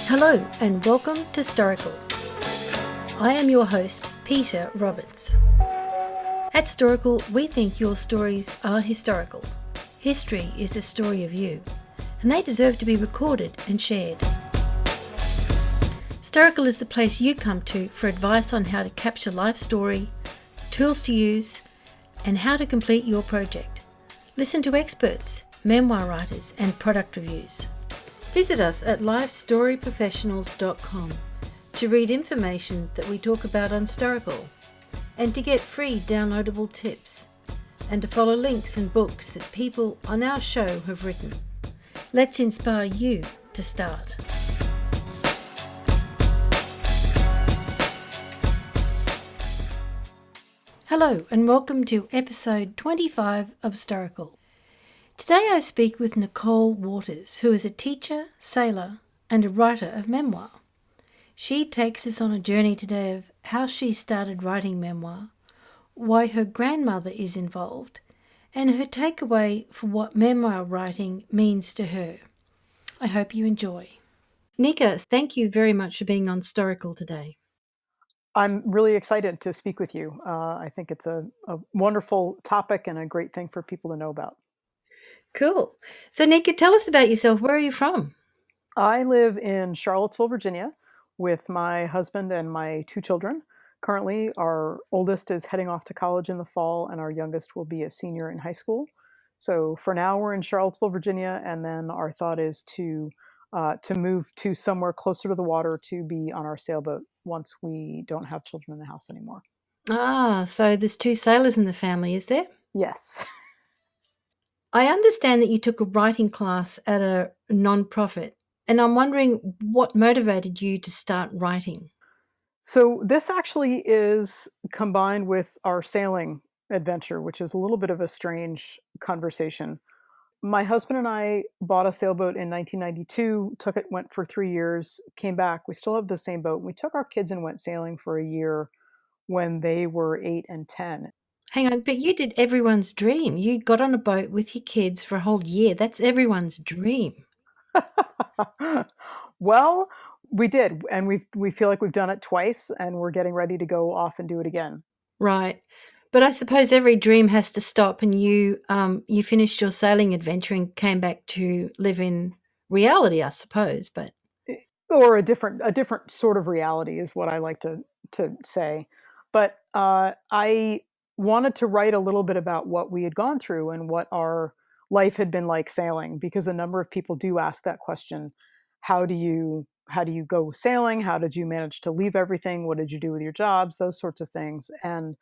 Hello and welcome to Storical. I am your host, Peter Roberts. At Storical, we think your stories are historical. History is the story of you, and they deserve to be recorded and shared. Storical is the place you come to for advice on how to capture life story, tools to use, and how to complete your project. Listen to experts, memoir writers, and product reviews. Visit us at lifestoryprofessionals.com to read information that we talk about on Storical, and to get free downloadable tips, and to follow links and books that people on our show have written. Let's inspire you to start. Hello and welcome to episode 25 of Storical. Today I speak with Nica Waters, who is a teacher, sailor, and a writer of memoir. She takes us on a journey today of how she started writing memoir, why her grandmother is involved, and her takeaway for what memoir writing means to her. I hope you enjoy. Nica, thank you very much for being on Storical today. I'm really excited to speak with you. I think it's a wonderful topic and a great thing for people to know about. Cool. So Nica, tell us about yourself. Where are you from? I live in Charlottesville, Virginia, with my husband and my two children. Currently, our oldest is heading off to college in the fall, and our youngest will be a senior in high school. So for now, we're in Charlottesville, Virginia, and then our thought is to move to somewhere closer to the water to be on our sailboat once we don't have children in the house anymore. So there's two sailors in the family, is there? Yes. I understand that you took a writing class at a non-profit, and I'm wondering what motivated you to start writing. So this actually is combined with our sailing adventure, which is a little bit of a strange conversation. My husband and I bought a sailboat in 1992, took it, went for 3 years, came back. We still have the same boat. We took our kids and went sailing for a year when they were 8 and 10. Hang on, but you did everyone's dream. You got on a boat with your kids for a whole year. That's everyone's dream. Well, we did, and we feel like we've done it twice, and we're getting ready to go off and do it again. Right. But I suppose every dream has to stop, and you finished your sailing adventure and came back to live in reality, I suppose. But Or a different sort of reality is what I like to say. But I wanted to write a little bit about what we had gone through and what our life had been like sailing, because a number of people do ask that question. How do you go sailing? How did you manage to leave everything? What did you do with your jobs? Those sorts of things. And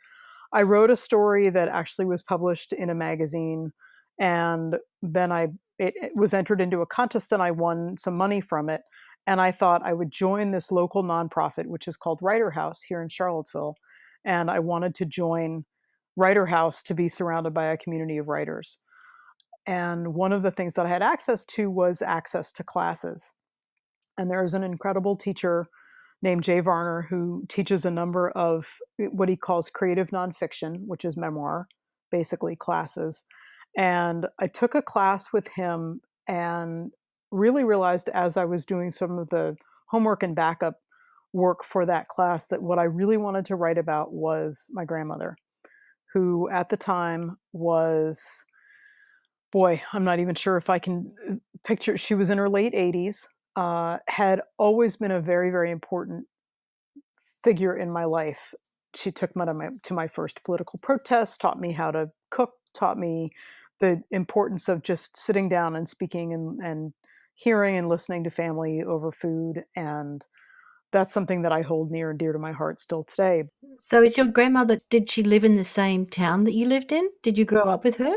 I wrote a story that actually was published in a magazine, and then it was entered into a contest, and I won some money from it. And I thought I would join this local nonprofit, which is called Writer House here in Charlottesville. And I wanted to join Writer House to be surrounded by a community of writers. And one of the things that I had access to was access to classes. And there is an incredible teacher named Jay Varner who teaches a number of what he calls creative nonfiction, which is memoir, basically classes. And I took a class with him and really realized as I was doing some of the homework and backup work for that class that what I really wanted to write about was my grandmother, who at the time was, boy, I'm not even sure if I can picture, she was in her late 80s, had always been a very, very important figure in my life. She took me to my first political protest, taught me how to cook, taught me the importance of just sitting down and speaking and hearing and listening to family over food. And that's something that I hold near and dear to my heart still today. so is your grandmother, did she live in the same town that you lived in? Did you grow up with her?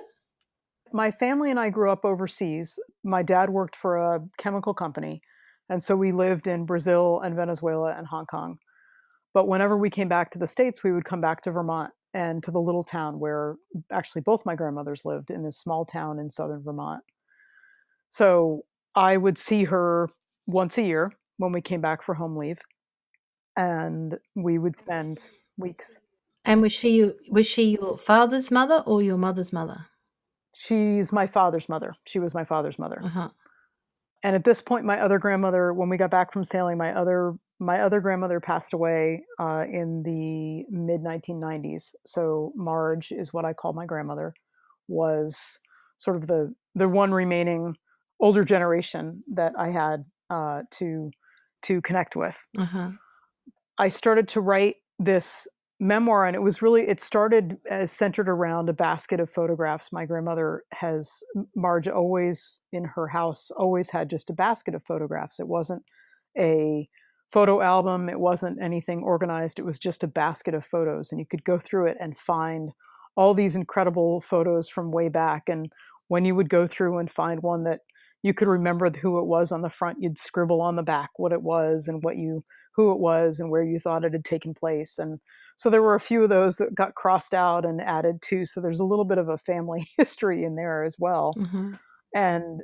My family and I grew up overseas. My dad worked for a chemical company, and so we lived in Brazil and Venezuela and Hong Kong. But whenever we came back to the States, we would come back to Vermont and to the little town where actually both my grandmothers lived, in this small town in southern Vermont. So I would see her once a year when we came back for home leave, and we would spend weeks. And was she your father's mother or your mother's mother? She's my father's mother. She was my father's mother. Uh-huh. And at this point, my other grandmother, when we got back from sailing, my other grandmother passed away in the mid 1990s. So Marge is what I call my grandmother. Was sort of the one remaining older generation that I had to connect with. Uh-huh. I started to write this memoir, and it started as centered around a basket of photographs. My grandmother has Marge always in her house always had just a basket of photographs. It wasn't a photo album, it wasn't anything organized. It was just a basket of photos, and you could go through it and find all these incredible photos from way back. And when you would go through and find one that you could remember who it was on the front, you'd scribble on the back what it was and who it was and where you thought it had taken place. And so there were a few of those that got crossed out and added to. So there's a little bit of a family history in there as well. Mm-hmm. And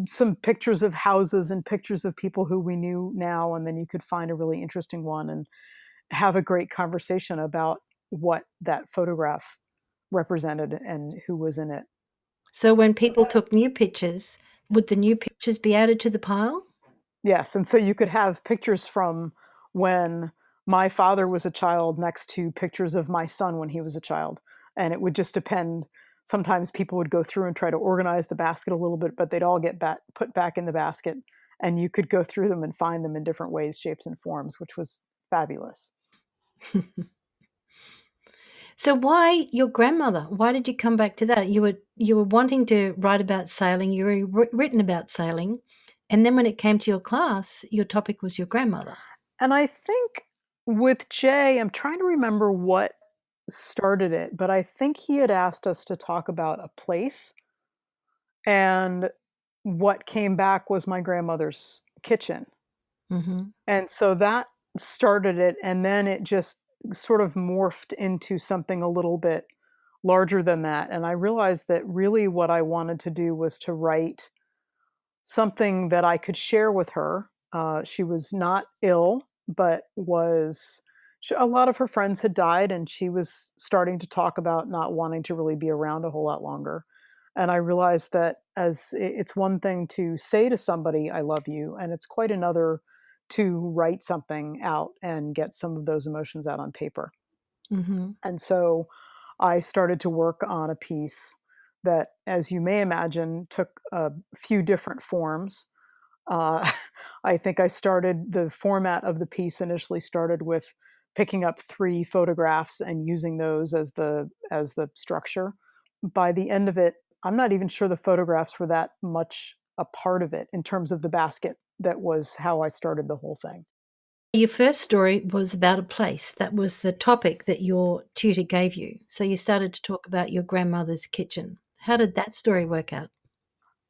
some pictures of houses and pictures of people who we knew now. And then you could find a really interesting one and have a great conversation about what that photograph represented and who was in it. So when people took new pictures, would the new pictures be added to the pile? Yes, and so you could have pictures from when my father was a child next to pictures of my son when he was a child, and it would just depend. Sometimes people would go through and try to organize the basket a little bit, but they'd all get put back in the basket, and you could go through them and find them in different ways, shapes, and forms, which was fabulous. So why your grandmother? Why did you come back to that? You were wanting to write about sailing. You were written about sailing, and then when it came to your class, your topic was your grandmother. And I think with Jay, I'm trying to remember what started it, but I think he had asked us to talk about a place. And what came back was my grandmother's kitchen. Mm-hmm. And so that started it. And then it just sort of morphed into something a little bit larger than that. And I realized that really what I wanted to do was to write something that I could share with her. She was not ill, but a lot of her friends had died, and she was starting to talk about not wanting to really be around a whole lot longer. And I realized that it's one thing to say to somebody, I love you, and it's quite another to write something out and get some of those emotions out on paper. Mm-hmm. And so I started to work on a piece that, as you may imagine, took a few different forms. Uh, I think the format of the piece initially started with picking up three photographs and using those as the structure. By the end of it, I'm not even sure the photographs were that much a part of it in terms of the basket. That was how I started the whole thing. Your first story was about a place. That was the topic that your tutor gave you. So you started to talk about your grandmother's kitchen. How did that story work out?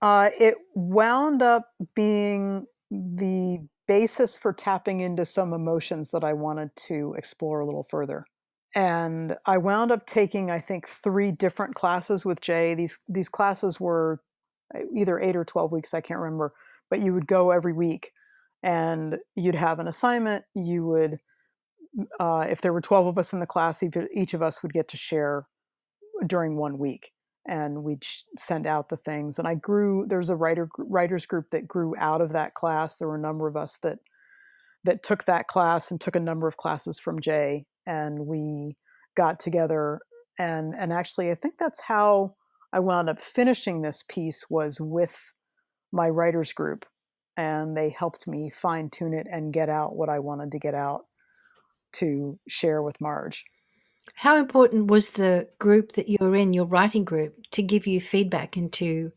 It wound up being the basis for tapping into some emotions that I wanted to explore a little further. And I wound up taking, I think, three different classes with Jay. These classes were either 8 or 12 weeks, I can't remember, but you would go every week, and you'd have an assignment. If there were 12 of us in the class, each of us would get to share during one week, and we'd send out the things. And there's a writers group that grew out of that class. There were a number of us that took that class and took a number of classes from Jay, and we got together. And actually, I think that's how I wound up finishing this piece, was with my writers group, and they helped me fine tune it and get out what I wanted to get out to share with Marge. How important was the group that you were in, your writing group, to give you feedback and to,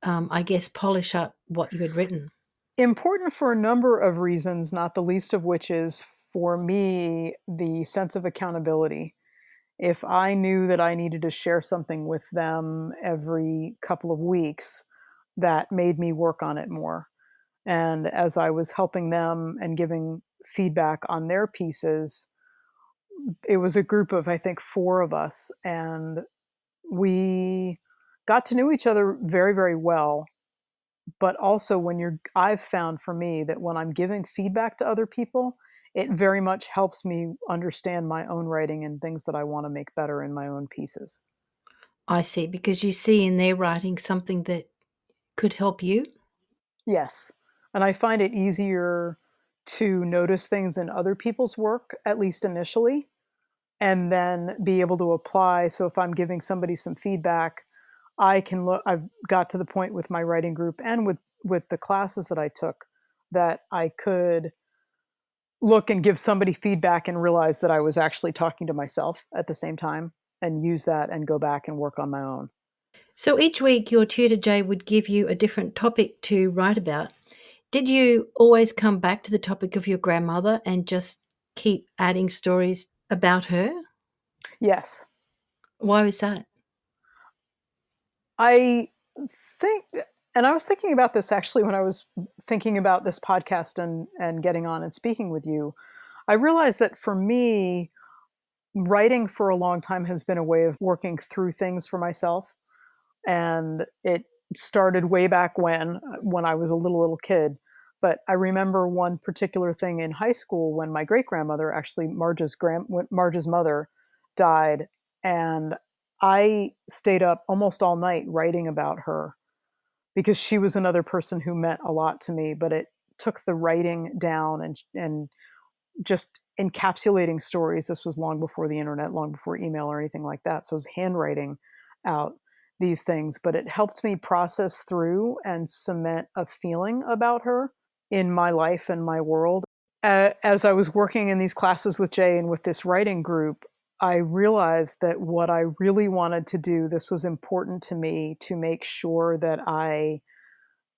I guess, polish up what you had written? Important for a number of reasons, not the least of which is, for me, the sense of accountability. If I knew that I needed to share something with them every couple of weeks, that made me work on it more. And as I was helping them and giving feedback on their pieces, it was a group of, I think, four of us, and we got to know each other very, very well. But also, I've found for me that when I'm giving feedback to other people, it very much helps me understand my own writing and things that I want to make better in my own pieces. I see, because you see in their writing something that could help you. Yes. And I find it easier to notice things in other people's work, at least initially, and then be able to apply. So if I'm giving somebody some feedback, I can look. I've got to the point with my writing group and with the classes that I took that I could look and give somebody feedback and realize that I was actually talking to myself at the same time, and use that and go back and work on my own. So each week, your tutor Jay would give you a different topic to write about. Did you always come back to the topic of your grandmother and just keep adding stories about her? Yes. Why was that? I think, and I was thinking about this actually when I was thinking about this podcast and getting on and speaking with you. I realized that for me, writing for a long time has been a way of working through things for myself. And it started way back when I was a little kid. But I remember one particular thing in high school when my great grandmother, actually Marge's mother, died, and I stayed up almost all night writing about her because she was another person who meant a lot to me. But it took the writing down and just encapsulating stories. This was long before the internet, long before email or anything like that. So it was handwriting out these things, but it helped me process through and cement a feeling about her in my life and my world. As I was working in these classes with Jay and with this writing group, I realized that what I really wanted to do, this was important to me to make sure that I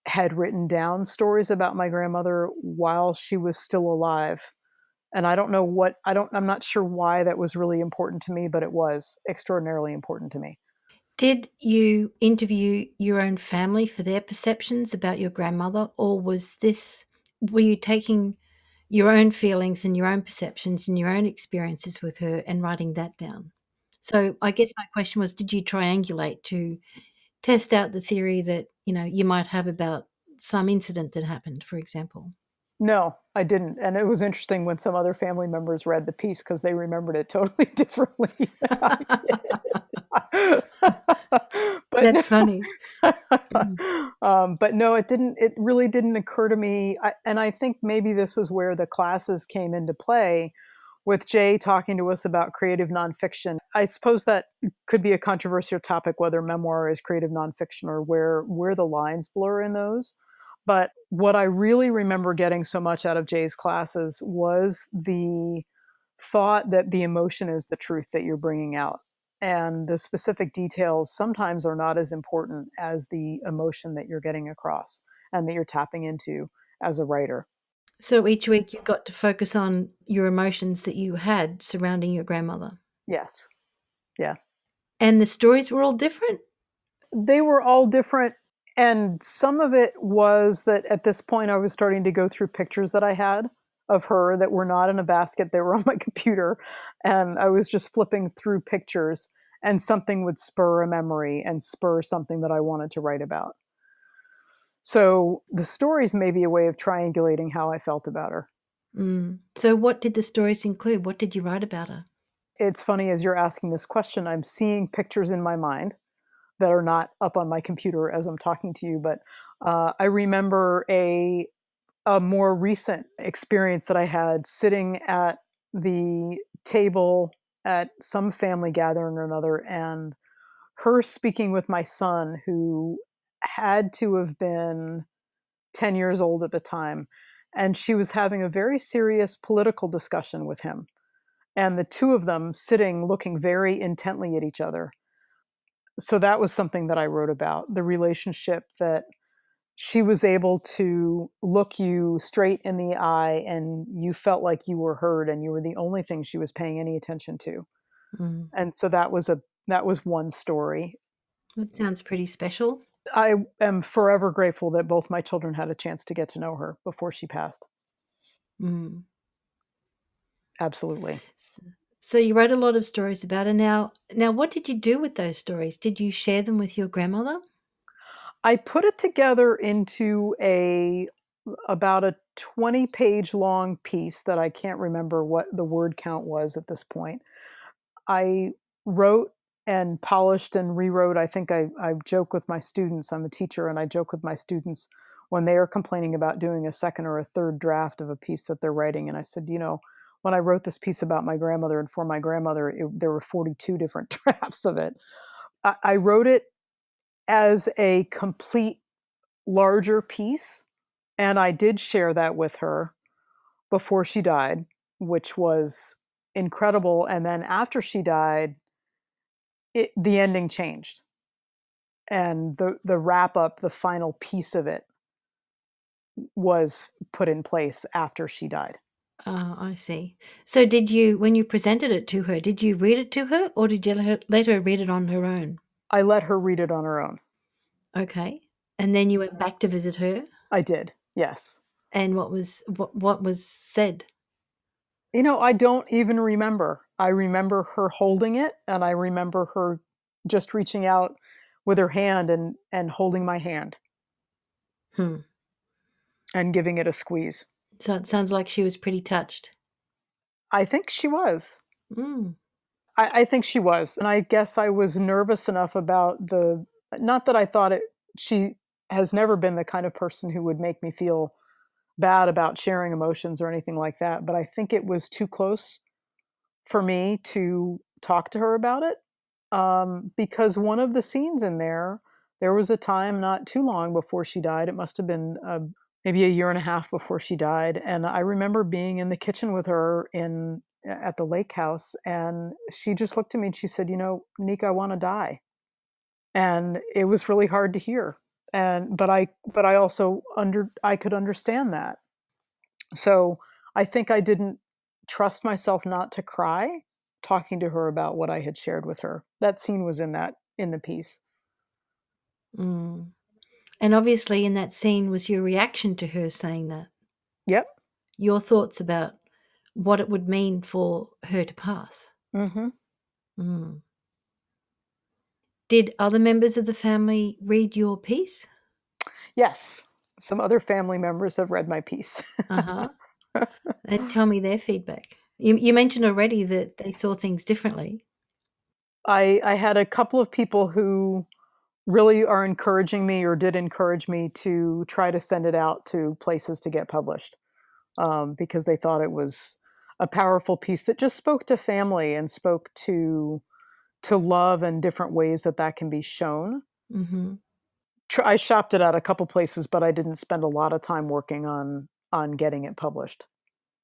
had written down stories about my grandmother while she was still alive. And I don't know what, I'm not sure why that was really important to me, but it was extraordinarily important to me. Did you interview your own family for their perceptions about your grandmother, or were you taking your own feelings and your own perceptions and your own experiences with her and writing that down? So I guess my question was, did you triangulate to test out the theory that, you might have about some incident that happened, for example? No, I didn't. And it was interesting when some other family members read the piece because they remembered it totally differently than I did. but That's funny. Mm. but no, it didn't. It really didn't occur to me. And I think maybe this is where the classes came into play, with Jay talking to us about creative nonfiction. I suppose that could be a controversial topic, whether memoir is creative nonfiction or where the lines blur in those. But what I really remember getting so much out of Jay's classes was the thought that the emotion is the truth that you're bringing out. And the specific details sometimes are not as important as the emotion that you're getting across and that you're tapping into as a writer. So each week you got to focus on your emotions that you had surrounding your grandmother. Yes. Yeah. And the stories were all different? They were all different. And some of it was that at this point I was starting to go through pictures that I had of her that were not in a basket, they were on my computer. And I was just flipping through pictures, and something would spur a memory and spur something that I wanted to write about. So the stories may be a way of triangulating how I felt about her. So what did the stories include? What did you write about her? It's funny, as you're asking this question, I'm seeing pictures in my mind that are not up on my computer as I'm talking to you. But I remember a more recent experience that I had sitting at the table at some family gathering or another, and her speaking with my son, who had to have been 10 years old at the time. And she was having a very serious political discussion with him. And the two of them sitting looking very intently at each other. So that was something that I wrote about, the relationship that she was able to look you straight in the eye and you felt like you were heard and you were the only thing she was paying any attention to. Mm, And so that was one story. that sounds pretty special. I am forever grateful that both my children had a chance to get to know her before she passed. Mm. Absolutely. S- So you wrote a lot of stories about her. Now, what did you do with those stories? Did you share them with your grandmother? I put it together into a about a 20-page long piece that I can't remember what the word count was at this point. I wrote and polished and rewrote. I think I joke with my students. I'm a teacher, and I joke with my students. when they are complaining about doing a second or a third draft of a piece that they're writing. And I said, when I wrote this piece about my grandmother and for my grandmother, there were 42 different drafts of it. I wrote it as a complete larger piece. And I did share that with her before she died, which was incredible. And then after she died, the ending changed. And the wrap up, the final piece of it was put in place after she died. Oh, I see. So did you, when you presented it to her, did you read it to her or did you let her read it on her own? I let her read it on her own. Okay. And then you went back to visit her, I did, yes. and what was said? I don't even remember. I remember her holding it, and I remember her just reaching out with her hand and holding my hand Hmm. and giving it a squeeze. So it sounds like she was pretty touched. I think she was. Mm. I think she was. And I guess I was nervous enough about not that I thought she has never been the kind of person who would make me feel bad about sharing emotions or anything like that. But I think it was too close for me to talk to her about it. Because one of the scenes in there was a time not too long before she died. It must have been maybe a year and a half before she died. And I remember being in the kitchen with her at the lake house, and she just looked at me and she said, Nica, I want to die. And it was really hard to hear. But I also I could understand that. So I think I didn't trust myself not to cry talking to her about what I had shared with her. That scene was in the piece. Mm. And obviously in that scene was your reaction to her saying that. Yep. Your thoughts about what it would mean for her to pass. Hmm. Mm. Did other members of the family read your piece? Yes. Some other family members have read my piece. Uh-huh. And tell me their feedback. You mentioned already that they saw things differently. I had a couple of people who really are encouraging me or did encourage me to try to send it out to places to get published, because they thought it was a powerful piece that just spoke to family and spoke to love and different ways that can be shown. Mhm. I shopped it at a couple places, but I didn't spend a lot of time working on getting it published.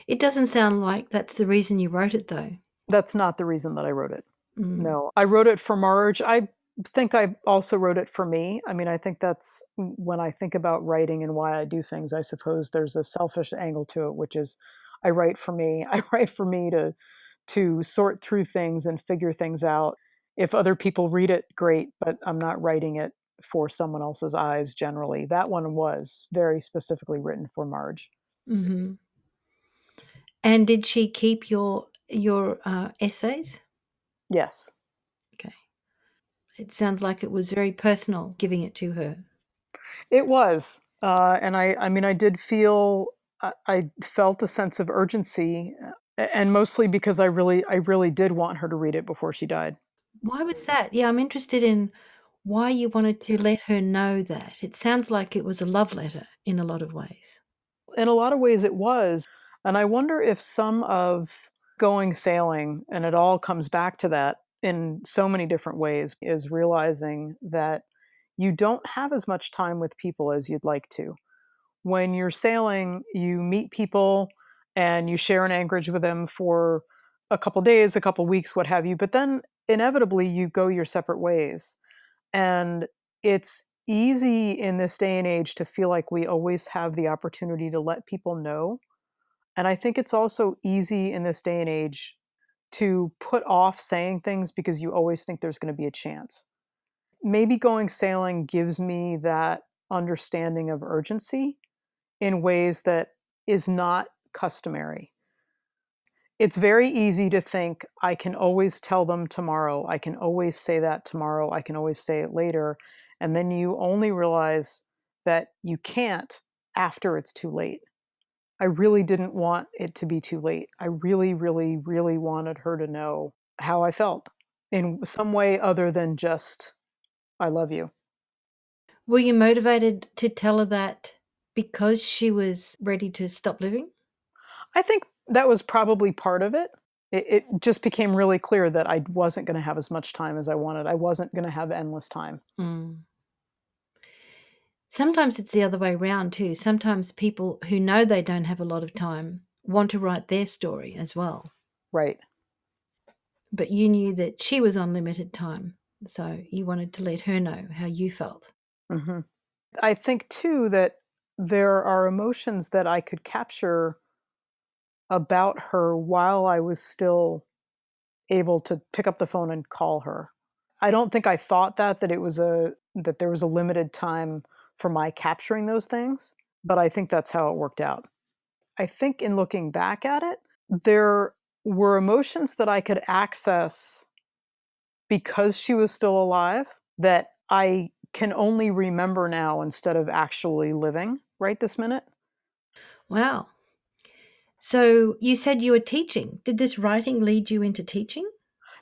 It doesn't sound like that's the reason you wrote it, though. That's not the reason that I wrote it. Mm. No, I wrote it for Marge. I think I also wrote it for me. I mean, I think that's when I think about writing and why I do things, I suppose there's a selfish angle to it, which is I write for me. I write for me to sort through things and figure things out. If other people read it, great, but I'm not writing it for someone else's eyes generally. That one was very specifically written for Marge. Mhm. And did she keep your essays? Yes. Okay. It sounds like it was very personal giving it to her. It was, and I mean, I did feel, I felt a sense of urgency, and mostly because I really did want her to read it before she died. Why was that? Yeah, I'm interested in why you wanted to let her know that. It sounds like it was a love letter in a lot of ways. In a lot of ways, it was, and I wonder if some of going sailing, and it all comes back to that in so many different ways, is realizing that you don't have as much time with people as you'd like to. When you're sailing, you meet people and you share an anchorage with them for a couple days, a couple weeks, what have you, but then inevitably you go your separate ways. And it's easy in this day and age to feel like we always have the opportunity to let people know. And I think it's also easy in this day and age to put off saying things because you always think there's going to be a chance. Maybe going sailing gives me that understanding of urgency in ways that is not customary. It's very easy to think, I can always tell them tomorrow. I can always say that tomorrow. I can always say it later. And then you only realize that you can't after it's too late. I really didn't want it to be too late. I really, really, really wanted her to know how I felt in some way other than just, I love you. Were you motivated to tell her that because she was ready to stop living? I think that was probably part of it. It just became really clear that I wasn't going to have as much time as I wanted. I wasn't going to have endless time. Mm. Sometimes it's the other way around too. Sometimes people who know they don't have a lot of time want to write their story as well. Right. But you knew that she was on limited time, so you wanted to let her know how you felt. Hmm. I think too that there are emotions that I could capture about her while I was still able to pick up the phone and call her. I don't think I thought that that there was a limited time for my capturing those things, but I think that's how it worked out. I think in looking back at it, there were emotions that I could access because she was still alive that I can only remember now instead of actually living right this minute. Wow. So you said you were teaching. Did this writing lead you into teaching?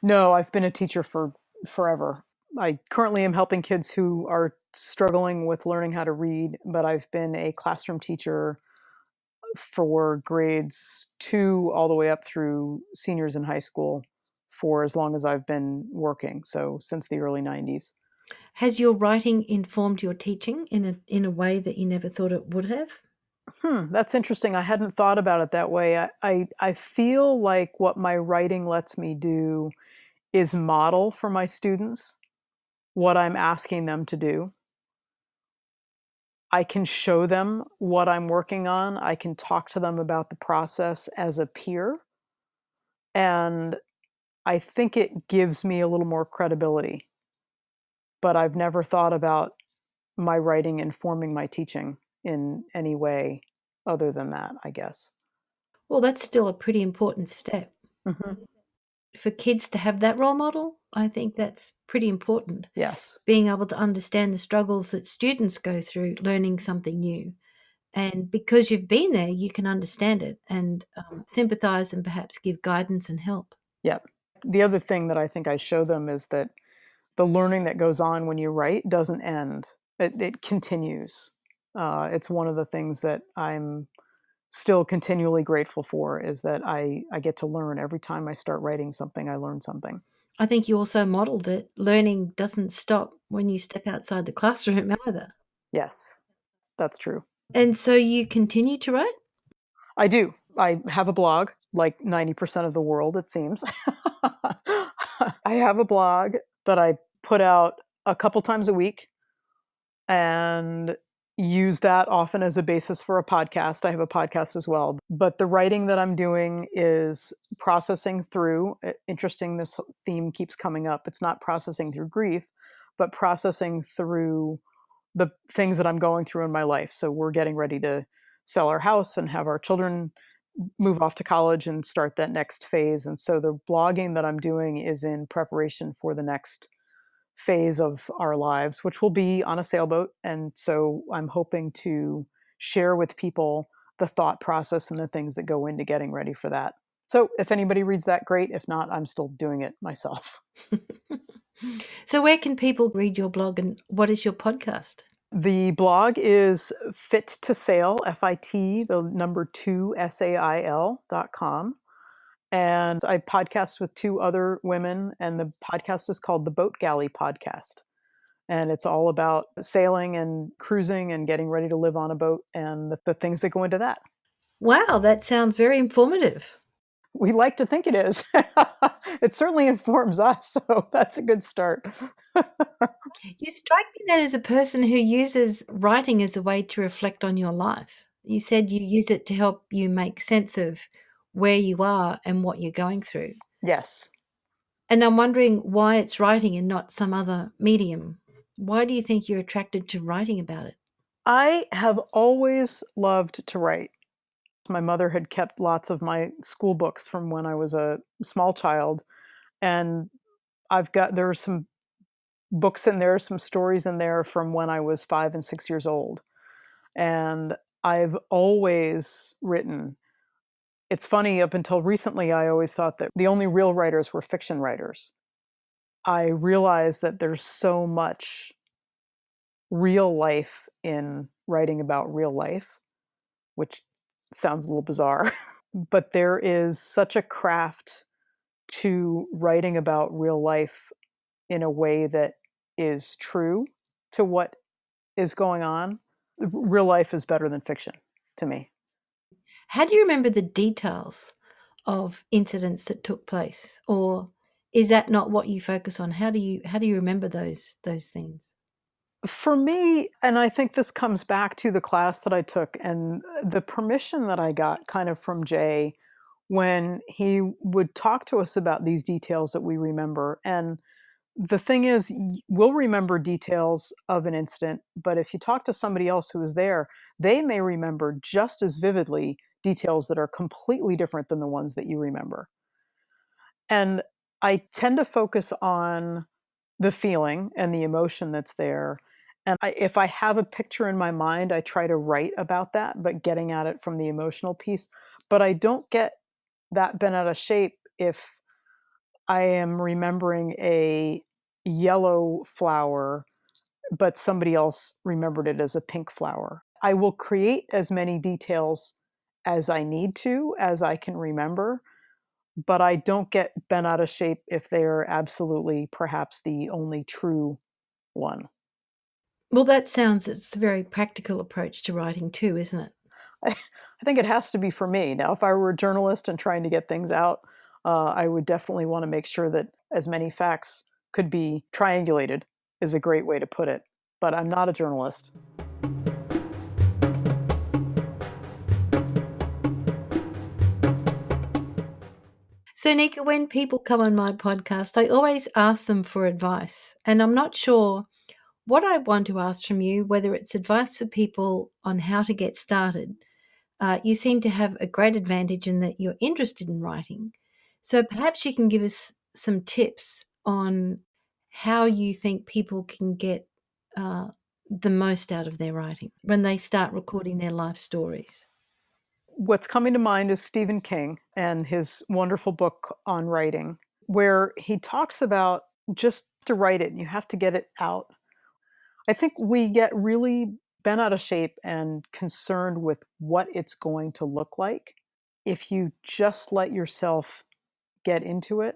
No, I've been a teacher for forever. I currently am helping kids who are struggling with learning how to read, but I've been a classroom teacher for grades 2 all the way up through seniors in high school for as long as I've been working, so since the early 90s. Has your writing informed your teaching in a way that you never thought it would have? That's interesting. I hadn't thought about it that way. I feel like what my writing lets me do is model for my students what I'm asking them to do. I can show them what I'm working on. I can talk to them about the process as a peer. And I think it gives me a little more credibility. But I've never thought about my writing informing my teaching in any way other than that, I guess. Well, that's still a pretty important step. Hmm. For kids to have that role model, I think that's pretty important. Yes. Being able to understand the struggles that students go through learning something new. And because you've been there, you can understand it and sympathize and perhaps give guidance and help. Yep. The other thing that I think I show them is that the learning that goes on when you write doesn't end. It continues. It's one of the things that I'm still continually grateful for is that I get to learn every time I start writing something, I learn something. I think you also model that learning doesn't stop when you step outside the classroom either. Yes, that's true. And so you continue to write? I do. I have a blog, like 90% of the world, it seems. I have a blog that I put out a couple times a week and use that often as a basis for a podcast. I have a podcast as well. But the writing that I'm doing is processing through, interesting, this theme keeps coming up. It's not processing through grief, but processing through the things that I'm going through in my life. So we're getting ready to sell our house and have our children move off to college and start that next phase. And so the blogging that I'm doing is in preparation for the next phase of our lives, which will be on a sailboat. And so I'm hoping to share with people the thought process and the things that go into getting ready for that. So if anybody reads that, great. If not, I'm still doing it myself. So where can people read your blog and what is your podcast? The blog is fit to sail, FIT, the number 2, SAIL.com. And I podcast with 2 other women, and the podcast is called the Boat Galley Podcast. And it's all about sailing and cruising and getting ready to live on a boat and the things that go into that. Wow, that sounds very informative. We like to think it is. It certainly informs us, so that's a good start. You strike me that as a person who uses writing as a way to reflect on your life. You said you use it to help you make sense of where you are and what you're going through. Yes. And I'm wondering why it's writing and not some other medium. Why do you think you're attracted to writing about it? I have always loved to write. My mother had kept lots of my school books from when I was a small child, and there are some books in there, some stories in there from when I was 5 and 6 years old. And I've always written. It's funny, up until recently, I always thought that the only real writers were fiction writers. I realize that there's so much real life in writing about real life, which sounds a little bizarre. But there is such a craft to writing about real life in a way that is true to what is going on. Real life is better than fiction to me. How do you remember the details of incidents that took place, or is that not what you focus on? How do you remember those things? For me, and I think this comes back to the class that I took and the permission that I got kind of from Jay when he would talk to us about these details that we remember. And the thing is, we'll remember details of an incident, but if you talk to somebody else who was there, they may remember just as vividly details that are completely different than the ones that you remember. And I tend to focus on the feeling and the emotion that's there. And if I have a picture in my mind, I try to write about that, but getting at it from the emotional piece. But I don't get that bent out of shape if I am remembering a yellow flower, but somebody else remembered it as a pink flower. I will create as many details as I need to, as I can remember, but I don't get bent out of shape if they're absolutely perhaps the only true one. Well, that sounds it's a very practical approach to writing too, isn't it? I think it has to be for me. Now, if I were a journalist and trying to get things out, I would definitely want to make sure that as many facts could be triangulated, is a great way to put it. But I'm not a journalist. So, Nika, when people come on my podcast, I always ask them for advice, and I'm not sure what I want to ask from you, whether it's advice for people on how to get started. You seem to have a great advantage in that you're interested in writing. So perhaps you can give us some tips on how you think people can get uh, the most out of their writing when they start recording their life stories. What's coming to mind is Stephen King and his wonderful book on writing, where he talks about just to write it and you have to get it out. I think we get really bent out of shape and concerned with what it's going to look like. If you just let yourself get into it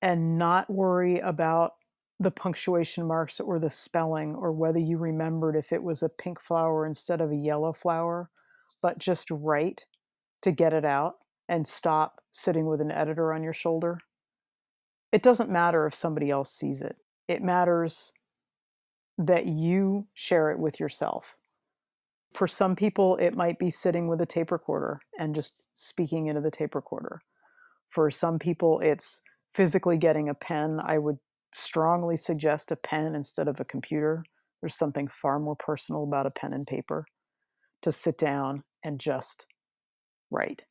and not worry about the punctuation marks or the spelling or whether you remembered if it was a pink flower instead of a yellow flower, but just write to get it out and stop sitting with an editor on your shoulder. It doesn't matter if somebody else sees it. It matters that you share it with yourself. For some people, it might be sitting with a tape recorder and just speaking into the tape recorder. For some people, it's physically getting a pen. I would strongly suggest a pen instead of a computer. There's something far more personal about a pen and paper to sit down and just write.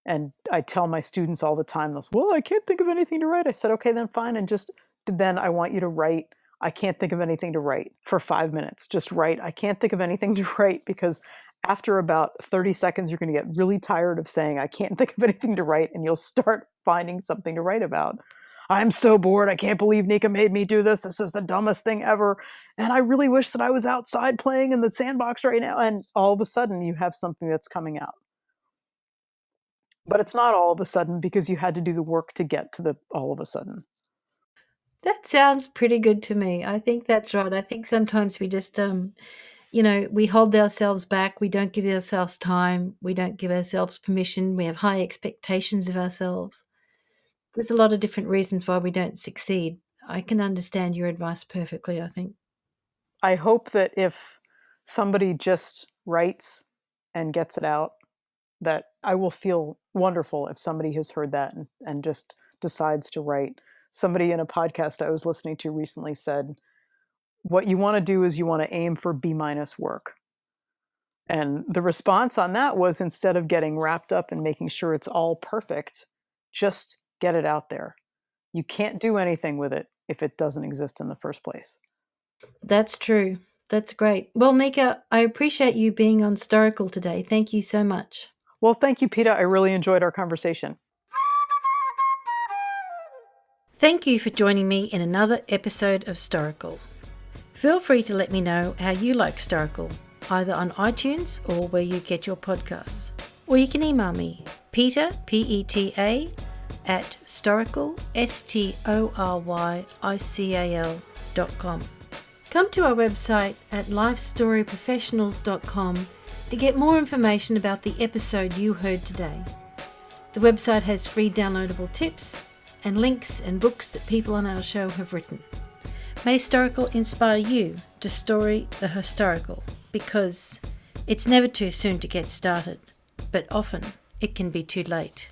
And I tell my students all the time, well, I can't think of anything to write. I said, okay, then fine. And just then I want you to write, I can't think of anything to write for 5 minutes. Just write, I can't think of anything to write, because after about 30 seconds, you're going to get really tired of saying, I can't think of anything to write. And you'll start finding something to write about. I'm so bored. I can't believe Nica made me do this. This is the dumbest thing ever. And I really wish that I was outside playing in the sandbox right now. And all of a sudden, you have something that's coming out. But it's not all of a sudden because you had to do the work to get to the all of a sudden. That sounds pretty good to me. I think that's right. I think sometimes we just, we hold ourselves back. We don't give ourselves time. We don't give ourselves permission. We have high expectations of ourselves. There's a lot of different reasons why we don't succeed. I can understand your advice perfectly, I think. I hope that if somebody just writes and gets it out, that I will feel wonderful if somebody has heard that and just decides to write. Somebody in a podcast I was listening to recently said, what you want to do is you want to aim for B minus work. And the response on that was, instead of getting wrapped up in making sure it's all perfect, just get it out there. You can't do anything with it if it doesn't exist in the first place. That's true. That's great. Well, Nika, I appreciate you being on Storical today. Thank you so much. Well, thank you, Peter. I really enjoyed our conversation. Thank you for joining me in another episode of Storical. Feel free to let me know how you like Historical, either on iTunes or where you get your podcasts. Or you can email me, Peter, P-E-T-A, at Storycal, STORYICAL.com. Come to our website at lifestoryprofessionals.com to get more information about the episode you heard today. The website has free downloadable tips and links and books that people on our show have written. May Historical inspire you to story the historical, because it's never too soon to get started, but often it can be too late.